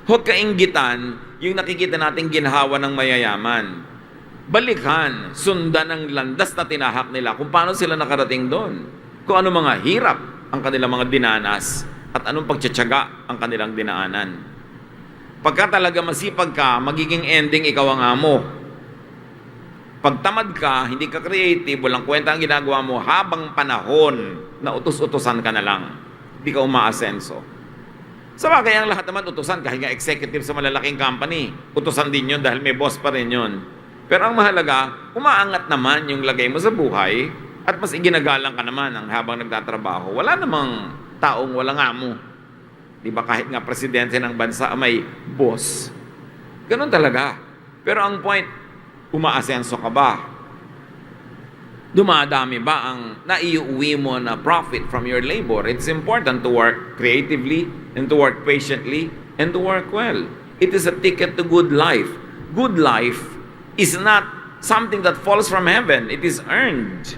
Huwag kainggitan yung nakikita nating ginhawa ng mayayaman. Balikan, sundan ang landas na tinahak nila kung paano sila nakarating doon. Kung ano mga hirap ang kanilang mga dinanas at anong pagtsatsaga ang kanilang dinaanan. Pagka talaga masipag ka, magiging ending ikaw ang amo. Pag tamad ka, hindi ka creative, walang kwenta ang ginagawa mo, habang panahon na utos-utosan ka na lang. Hindi ka umaasenso. Sa bagay, ang lahat naman utusan, kahit nga executive sa malalaking company, utusan din yun dahil may boss pa rin yun. Pero ang mahalaga, umaangat naman yung lagay mo sa buhay at mas iginagalang ka naman ang habang nagtatrabaho. Wala namang taong walang amo. Di ba kahit nga presidente ng bansa may boss? Ganun talaga. Pero ang point, umaasenso ka ba? Dumadami ba ang naiuwi mo na profit from your labor? It's important to work creatively and to work patiently and to work well. It is a ticket to good life. Good life is not something that falls from heaven. It is earned.